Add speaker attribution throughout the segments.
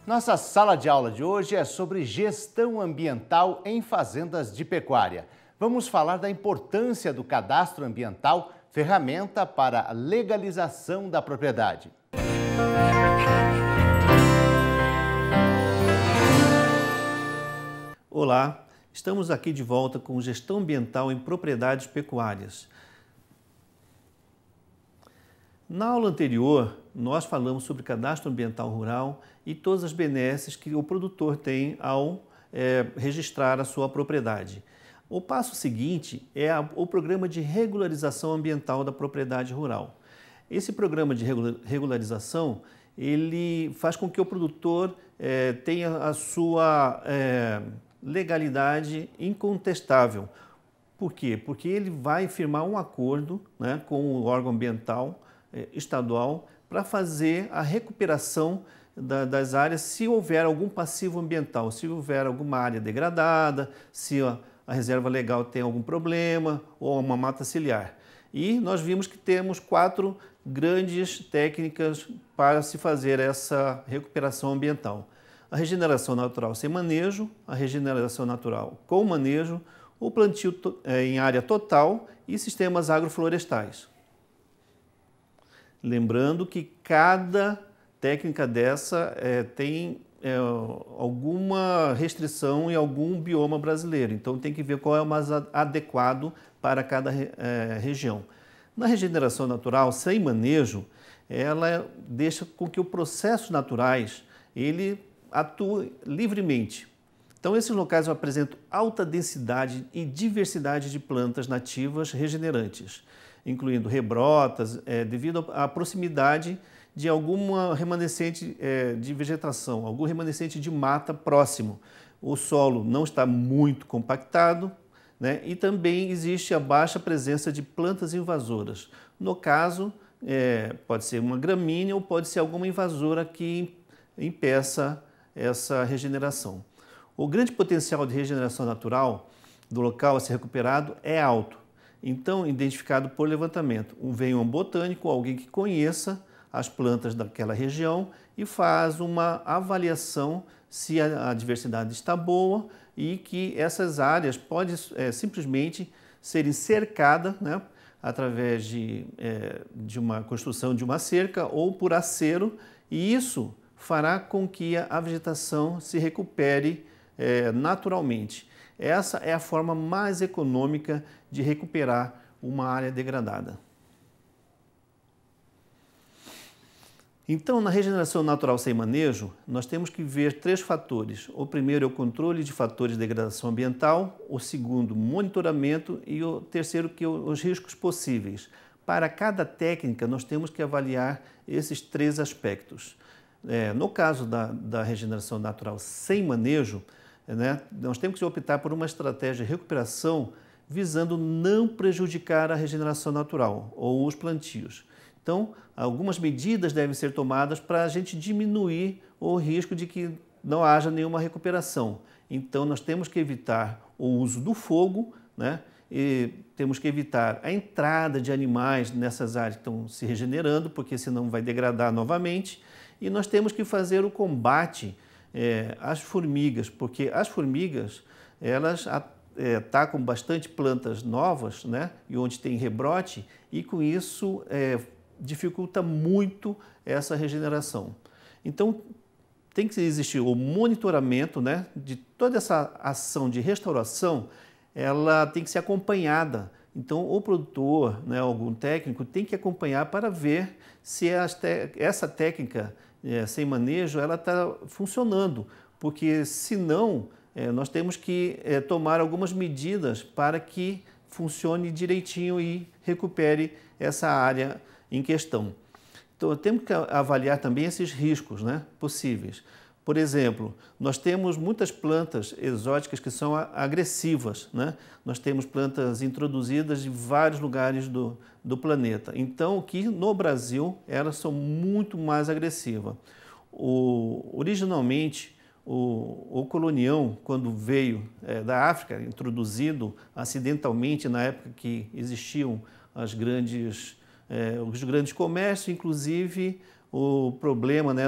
Speaker 1: Nossa sala de aula de hoje é sobre gestão ambiental em fazendas de pecuária. Vamos falar da importância do cadastro ambiental, ferramenta para a legalização da propriedade.
Speaker 2: Olá, estamos aqui de volta com gestão ambiental em propriedades pecuárias. Na aula anterior, nós falamos sobre cadastro ambiental rural e todas as benesses que o produtor tem ao registrar a sua propriedade. O passo seguinte é o programa de regularização ambiental da propriedade rural. Esse programa de regularização, ele faz com que o produtor tenha a sua legalidade incontestável. Por quê? Porque ele vai firmar um acordo, né, com o órgão ambiental estadual para fazer a recuperação das áreas se houver algum passivo ambiental, se houver alguma área degradada, se a reserva legal tem algum problema ou uma mata ciliar. E nós vimos que temos 4 grandes técnicas para se fazer essa recuperação ambiental. A regeneração natural sem manejo, a regeneração natural com manejo, o plantio em área total e sistemas agroflorestais. Lembrando que cada técnica dessa tem alguma restrição em algum bioma brasileiro, então tem que ver qual é o mais adequado para cada região. Na regeneração natural sem manejo, ela deixa com que os processos naturais ele atue livremente. Então esses locais apresentam alta densidade e diversidade de plantas nativas regenerantes, incluindo rebrotas, devido à proximidade de alguma remanescente de vegetação, algum remanescente de mata próximo. O solo não está muito compactado, né? E também existe a baixa presença de plantas invasoras. No caso, pode ser uma gramínea ou pode ser alguma invasora que impeça essa regeneração. O grande potencial de regeneração natural do local a ser recuperado é alto. Então, identificado por levantamento, vem um botânico, alguém que conheça as plantas daquela região e faz uma avaliação se a diversidade está boa e que essas áreas podem simplesmente serem cercadas, né, através de uma construção de uma cerca ou por acero, e isso fará com que a vegetação se recupere naturalmente. Essa é a forma mais econômica de recuperar uma área degradada. Então, na regeneração natural sem manejo, nós temos que ver 3 fatores. O primeiro é o controle de fatores de degradação ambiental, o segundo, monitoramento e o terceiro, que os riscos possíveis. Para cada técnica, nós temos que avaliar esses 3 aspectos. No caso da regeneração natural sem manejo, né, nós temos que optar por uma estratégia de recuperação visando não prejudicar a regeneração natural ou os plantios. Então, algumas medidas devem ser tomadas para a gente diminuir o risco de que não haja nenhuma recuperação. Então, nós temos que evitar o uso do fogo, né, e temos que evitar a entrada de animais nessas áreas que estão se regenerando, porque senão vai degradar novamente. E nós temos que fazer o combate às formigas, porque as formigas, elas atacam bastante plantas novas, né, e onde tem rebrote, e com isso dificulta muito essa regeneração. Então, tem que existir o monitoramento, né, de toda essa ação de restauração, ela tem que ser acompanhada. Então, o produtor, né, algum técnico, tem que acompanhar para ver se essa técnica sem manejo ela está funcionando, porque senão nós temos que tomar algumas medidas para que funcione direitinho e recupere essa área em questão. Então, temos que avaliar também esses riscos, né, possíveis. Por exemplo, nós temos muitas plantas exóticas que são agressivas, né? Nós temos plantas introduzidas de vários lugares do planeta. Então, aqui no Brasil, elas são muito mais agressivas. Originalmente, o colonião, quando veio da África, introduzido acidentalmente na época que existiam os grandes comércios, inclusive o problema, né,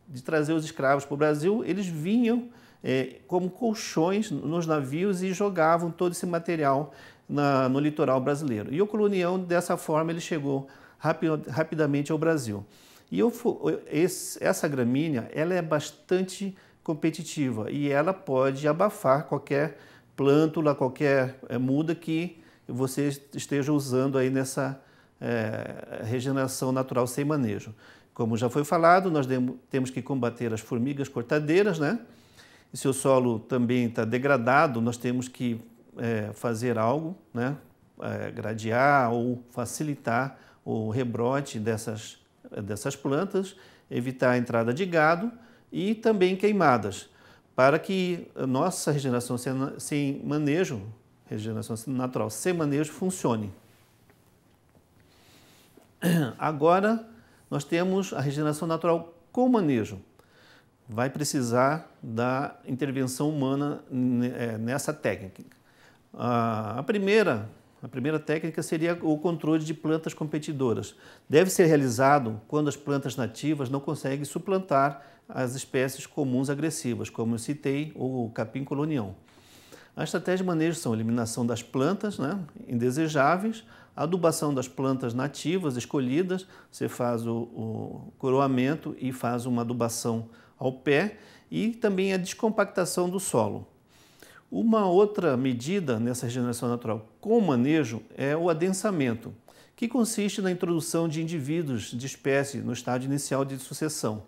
Speaker 2: de trazer os escravos para o Brasil, eles vinham como colchões nos navios e jogavam todo esse material no litoral brasileiro. E o colonião, dessa forma, ele chegou rapidamente ao Brasil. E essa gramínea, ela é bastante competitiva e ela pode abafar qualquer plântula, qualquer muda que você esteja usando aí nessa regeneração natural sem manejo. Como já foi falado, nós temos que combater as formigas cortadeiras, né? E se o solo também está degradado, nós temos que fazer algo, né? Gradear ou facilitar o rebrote dessas plantas, evitar a entrada de gado e também queimadas, para que a nossa regeneração sem manejo, regeneração natural sem manejo, funcione. Agora, nós temos a regeneração natural com manejo. Vai precisar da intervenção humana nessa técnica. A primeira técnica seria o controle de plantas competidoras. Deve ser realizado quando as plantas nativas não conseguem suplantar as espécies comuns agressivas, como eu citei, o capim-colonião. A estratégia de manejo são a eliminação das plantas, né, indesejáveis, a adubação das plantas nativas escolhidas, você faz o coroamento e faz uma adubação ao pé, e também a descompactação do solo. Uma outra medida nessa regeneração natural com manejo é o adensamento, que consiste na introdução de indivíduos de espécie no estágio inicial de sucessão.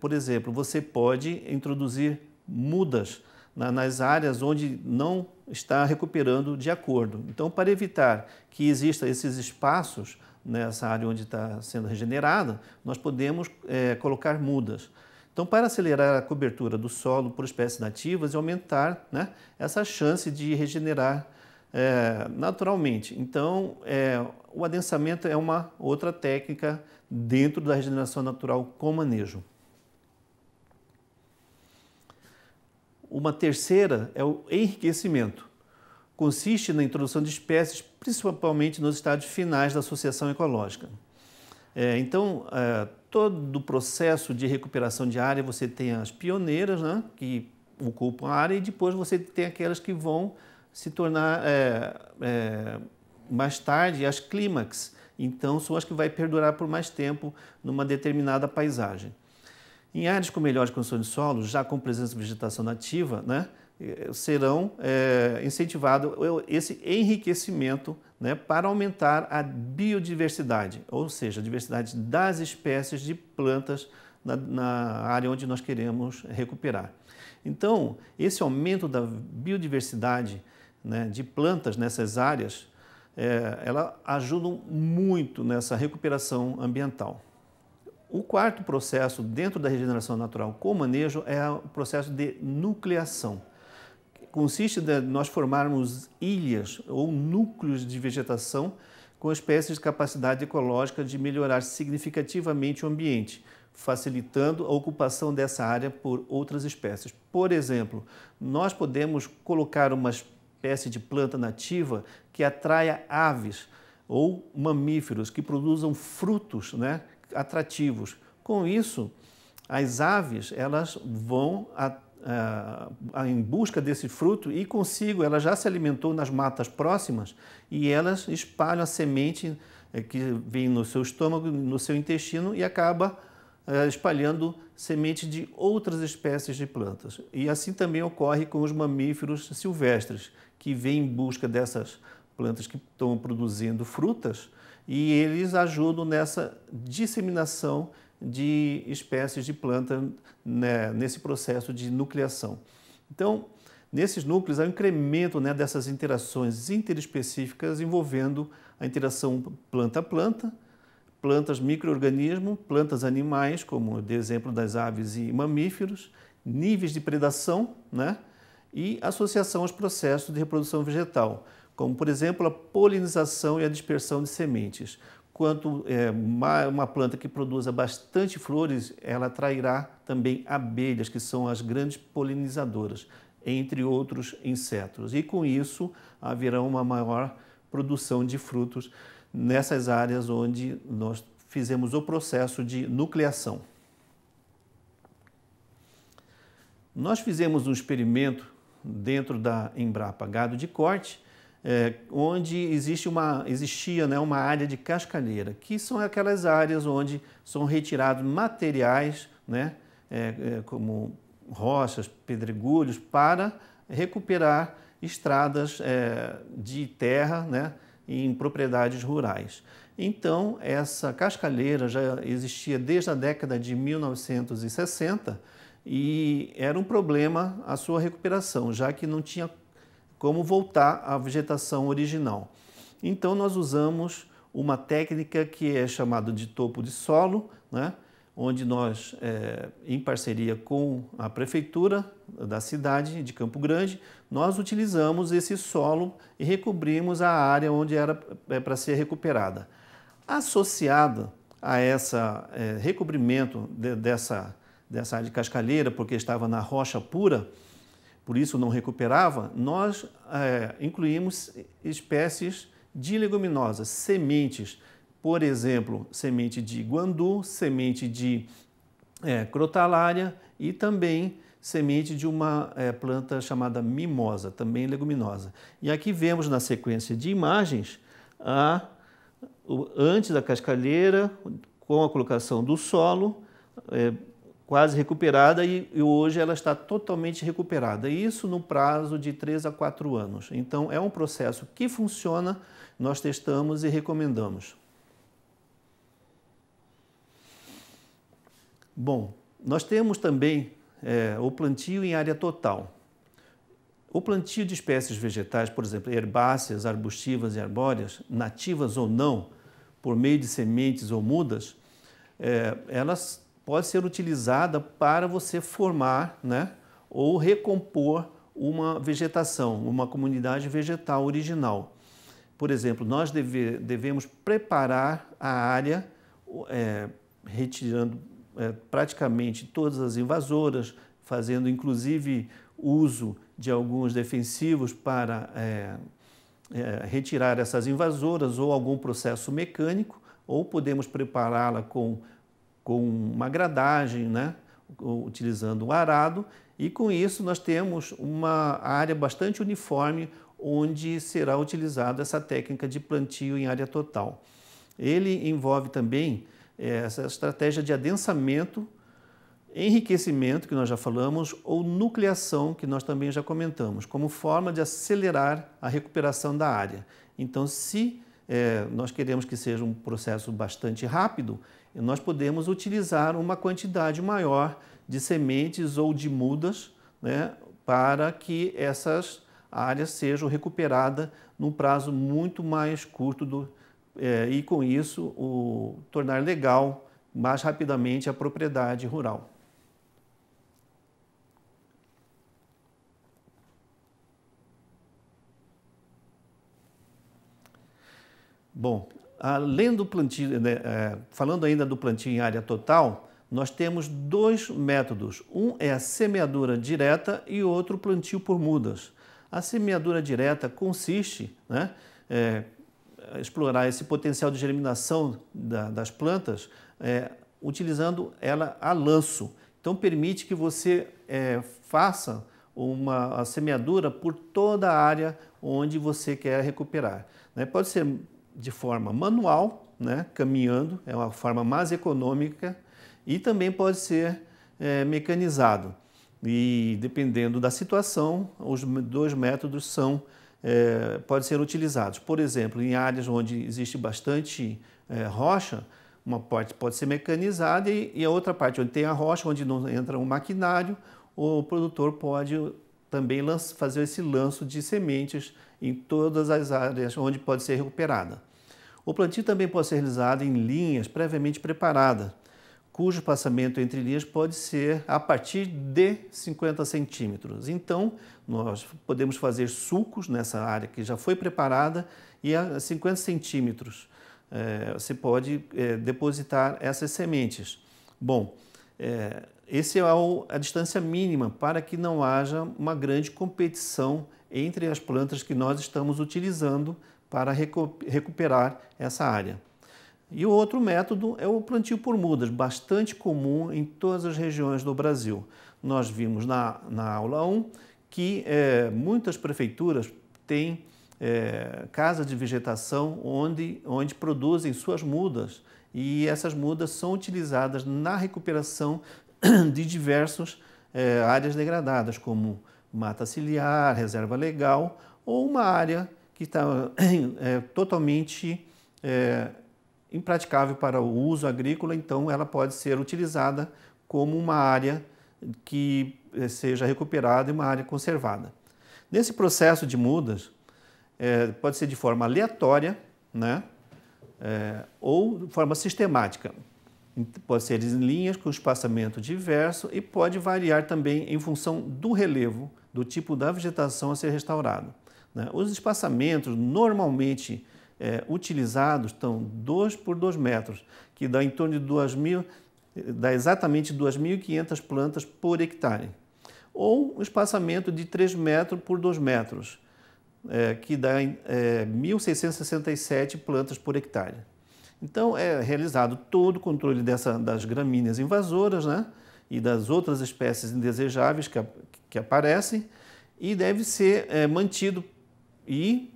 Speaker 2: Por exemplo, você pode introduzir mudas nas áreas onde não está recuperando de acordo. Então, para evitar que existam esses espaços nessa área onde está sendo regenerada, nós podemos colocar mudas. Então, para acelerar a cobertura do solo por espécies nativas e aumentar, né, essa chance de regenerar naturalmente. Então, o adensamento é uma outra técnica dentro da regeneração natural com manejo. Uma terceira é o enriquecimento. Consiste na introdução de espécies, principalmente nos estádios finais da associação ecológica. Então, todo o processo de recuperação de área, você tem as pioneiras, né, que ocupam a área, e depois você tem aquelas que vão se tornar mais tarde as clímax. Então, são as que vai perdurar por mais tempo numa determinada paisagem. Em áreas com melhores condições de solo, já com presença de vegetação nativa, né, serão incentivado esse enriquecimento, né, para aumentar a biodiversidade, ou seja, a diversidade das espécies de plantas na área onde nós queremos recuperar. Então, esse aumento da biodiversidade, né, de plantas nessas áreas, ela ajuda muito nessa recuperação ambiental. O quarto processo dentro da regeneração natural com manejo é o processo de nucleação. Consiste em nós formarmos ilhas ou núcleos de vegetação com espécies de capacidade ecológica de melhorar significativamente o ambiente, facilitando a ocupação dessa área por outras espécies. Por exemplo, nós podemos colocar uma espécie de planta nativa que atraia aves ou mamíferos que produzam frutos, né, atrativos. Com isso, as aves elas vão em busca desse fruto e ela já se alimentou nas matas próximas e elas espalham a semente que vem no seu estômago, no seu intestino e acaba espalhando semente de outras espécies de plantas. E assim também ocorre com os mamíferos silvestres, que vêm em busca dessas plantas que estão produzindo frutas e eles ajudam nessa disseminação de espécies de planta, né, nesse processo de nucleação. Então, nesses núcleos há um incremento, né, dessas interações interespecíficas envolvendo a interação planta-planta, plantas micro-organismos, plantas animais, como de exemplo das aves e mamíferos, níveis de predação, né, e associação aos processos de reprodução vegetal, como, por exemplo, a polinização e a dispersão de sementes. Quanto uma planta que produza bastante flores, ela atrairá também abelhas, que são as grandes polinizadoras, entre outros insetos. E com isso haverá uma maior produção de frutos nessas áreas onde nós fizemos o processo de nucleação. Nós fizemos um experimento dentro da Embrapa Gado de Corte, onde existia uma área de cascalheira, que são aquelas áreas onde são retirados materiais, né, como rochas, pedregulhos, para recuperar estradas de terra, né, em propriedades rurais. Então, essa cascalheira já existia desde a década de 1960 e era um problema a sua recuperação, já que não tinha como voltar à vegetação original. Então, nós usamos uma técnica que é chamada de topo de solo, né, onde nós, em parceria com a prefeitura da cidade de Campo Grande, nós utilizamos esse solo e recobrimos a área onde era para ser recuperada. Associada a esse recobrimento dessa área de cascalheira, porque estava na rocha pura, por isso não recuperava, nós incluímos espécies de leguminosas, sementes, por exemplo, semente de guandu, semente de crotalária e também semente de uma planta chamada mimosa, também leguminosa. E aqui vemos na sequência de imagens antes da cascalheira, com a colocação do solo, quase recuperada, e hoje ela está totalmente recuperada. Isso no prazo de 3 a 4 anos. Então é um processo que funciona, nós testamos e recomendamos. Bom, nós temos também o plantio em área total. O plantio de espécies vegetais, por exemplo, herbáceas, arbustivas e arbóreas, nativas ou não, por meio de sementes ou mudas, elas podem ser utilizadas para você formar, né, ou recompor uma vegetação, uma comunidade vegetal original. Por exemplo, nós devemos preparar a área, retirando praticamente todas as invasoras, fazendo inclusive uso de alguns defensivos para retirar essas invasoras ou algum processo mecânico, ou podemos prepará-la com uma gradagem, né, utilizando o arado, e com isso nós temos uma área bastante uniforme onde será utilizada essa técnica de plantio em área total. Ele envolve também essa estratégia de adensamento, enriquecimento, que nós já falamos, ou nucleação, que nós também já comentamos, como forma de acelerar a recuperação da área. Então, se nós queremos que seja um processo bastante rápido, nós podemos utilizar uma quantidade maior de sementes ou de mudas, né, para que essas áreas sejam recuperadas num prazo muito mais curto e com isso tornar legal mais rapidamente a propriedade rural. Bom, além do plantio, falando ainda do plantio em área total, nós temos dois métodos. Um é a semeadura direta e outro plantio por mudas. A semeadura direta consiste, né, explorar esse potencial de germinação das plantas utilizando ela a lanço. Então permite que você faça a semeadura por toda a área onde você quer recuperar. Pode ser de forma manual, né, caminhando, é uma forma mais econômica, e também pode ser mecanizado. E dependendo da situação, os dois métodos podem ser utilizados. Por exemplo, em áreas onde existe bastante rocha, uma parte pode ser mecanizada e a outra parte onde tem a rocha, onde não entra um maquinário, o produtor pode também fazer esse lanço de sementes em todas as áreas onde pode ser recuperada. O plantio também pode ser realizado em linhas previamente preparadas, cujo espaçamento entre linhas pode ser a partir de 50 centímetros. Então, nós podemos fazer sulcos nessa área que já foi preparada e a 50 centímetros você pode depositar essas sementes. Bom, essa é a distância mínima para que não haja uma grande competição entre as plantas que nós estamos utilizando para recuperar essa área. E o outro método é o plantio por mudas, bastante comum em todas as regiões do Brasil. Nós vimos na aula 1 que muitas prefeituras têm casas de vegetação onde produzem suas mudas, e essas mudas são utilizadas na recuperação de diversas áreas degradadas, como mata ciliar, reserva legal, ou uma área que está totalmente impraticável para o uso agrícola, então ela pode ser utilizada como uma área que seja recuperada e uma área conservada. Nesse processo de mudas, pode ser de forma aleatória, né? Ou de forma sistemática. Pode ser em linhas com espaçamento diverso e pode variar também em função do relevo, do tipo da vegetação a ser restaurado, né? Os espaçamentos normalmente utilizados estão 2 por 2 metros, que dá em torno de dá exatamente 2.500 plantas por hectare. Ou um espaçamento de 3 metros por 2 metros, que dá 1.667 plantas por hectare. Então, é realizado todo o controle das gramíneas invasoras, né, e das outras espécies indesejáveis que aparecem, e deve ser mantido e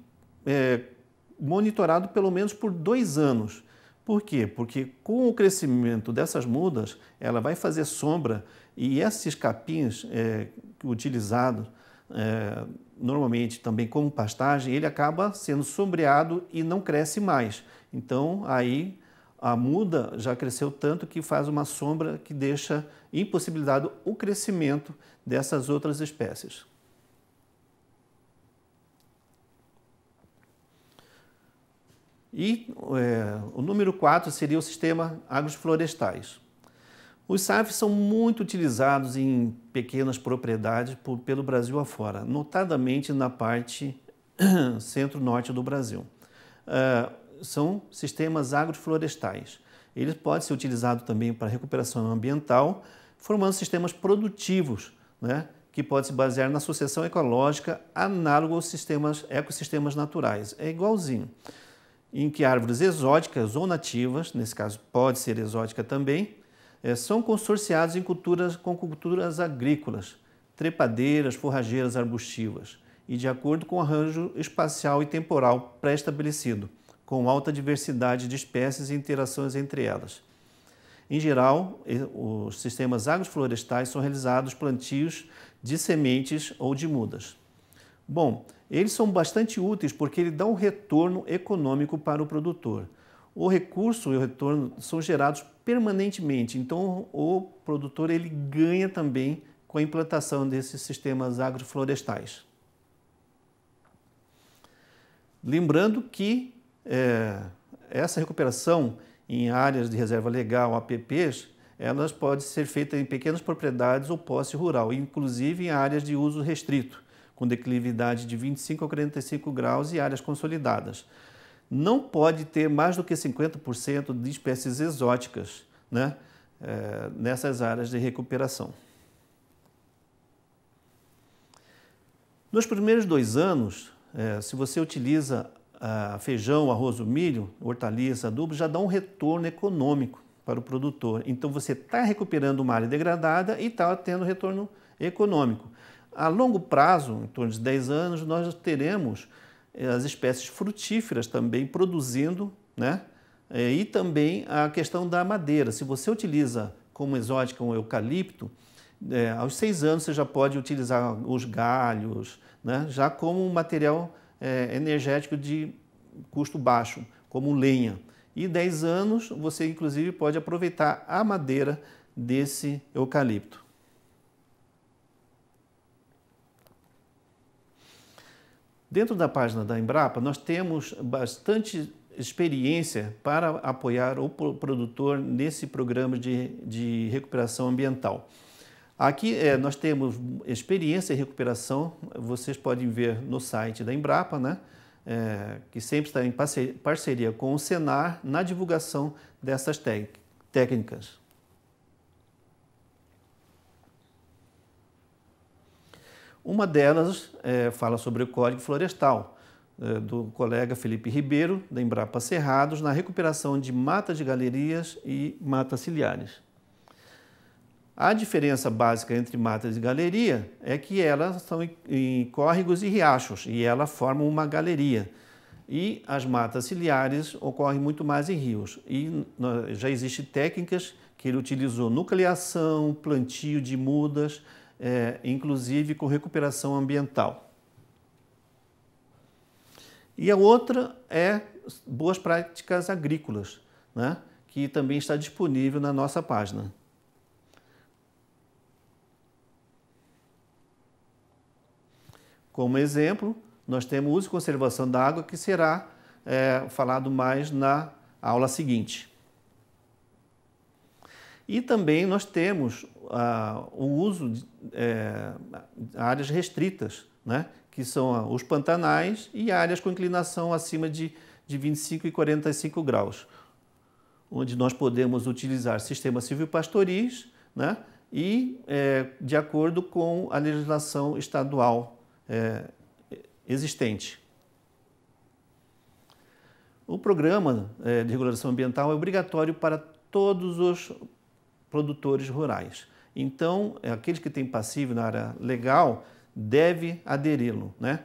Speaker 2: monitorado pelo menos por 2 anos. Por quê? Porque com o crescimento dessas mudas, ela vai fazer sombra, e esses capins utilizados normalmente também como pastagem, ele acaba sendo sombreado e não cresce mais. Então, aí a muda já cresceu tanto que faz uma sombra que deixa impossibilitado o crescimento dessas outras espécies. E o número 4 seria o sistema agroflorestais. Os SAFs são muito utilizados em pequenas propriedades pelo Brasil afora, notadamente na parte centro-norte do Brasil. São sistemas agroflorestais. Eles podem ser utilizados também para recuperação ambiental, formando sistemas produtivos, né, que pode se basear na sucessão ecológica análogo aos ecossistemas naturais. É igualzinho, em que árvores exóticas ou nativas, nesse caso pode ser exótica também, são consorciados com culturas agrícolas, trepadeiras, forrageiras arbustivas, e de acordo com o arranjo espacial e temporal pré-estabelecido, com alta diversidade de espécies e interações entre elas. Em geral, os sistemas agroflorestais são realizados plantios de sementes ou de mudas. Bom, eles são bastante úteis porque ele dá um retorno econômico para o produtor. O recurso e o retorno são gerados permanentemente, então o produtor ele ganha também com a implantação desses sistemas agroflorestais. Lembrando que essa recuperação em áreas de reserva legal, APPs, elas podem ser feitas em pequenas propriedades ou posse rural, inclusive em áreas de uso restrito, com declividade de 25 a 45 graus e áreas consolidadas. Não pode ter mais do que 50% de espécies exóticas, né, nessas áreas de recuperação. Nos primeiros 2 anos, se você utiliza feijão, arroz ou milho, hortaliça, adubo, já dá um retorno econômico para o produtor. Então você está recuperando uma área degradada e está tendo retorno econômico. A longo prazo, em torno de 10 anos, nós teremos as espécies frutíferas também produzindo, né? E também a questão da madeira. Se você utiliza como exótica um eucalipto, aos 6 anos você já pode utilizar os galhos, né? Já como um material energético de custo baixo, como lenha. E 10 anos você inclusive pode aproveitar a madeira desse eucalipto. Dentro da página da Embrapa, nós temos bastante experiência para apoiar o produtor nesse programa de recuperação ambiental. Aqui nós temos experiência em recuperação, vocês podem ver no site da Embrapa, né? Que sempre está em parceria com o Senar na divulgação dessas técnicas. Uma delas fala sobre o Código Florestal. do colega Felipe Ribeiro, da Embrapa Cerrados, na recuperação de matas de galerias e matas ciliares. A diferença básica entre matas e galeria é que elas estão em córregos e riachos, e ela forma uma galeria. E as matas ciliares ocorrem muito mais em rios. E já existem técnicas que ele utilizou: nucleação, plantio de mudas, inclusive com recuperação ambiental. E a outra é boas práticas agrícolas, né? Que também está disponível na nossa página. Como exemplo, nós temos o uso e conservação da água, que será falado mais na aula seguinte. E também nós temos o uso de áreas restritas, né? Que são os pantanais e áreas com inclinação acima de 25 e 45 graus, onde nós podemos utilizar sistemas silvopastoris, né? E de acordo com a legislação estadual existente. O programa de regulação ambiental é obrigatório para todos os produtores rurais. Então, aqueles que têm passivo na área legal deve aderi-lo, né?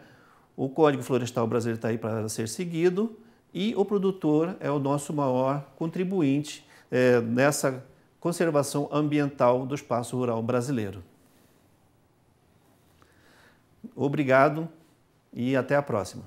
Speaker 2: O Código Florestal Brasileiro está aí para ser seguido, e o produtor é o nosso maior contribuinte nessa conservação ambiental do espaço rural brasileiro. Obrigado e até a próxima.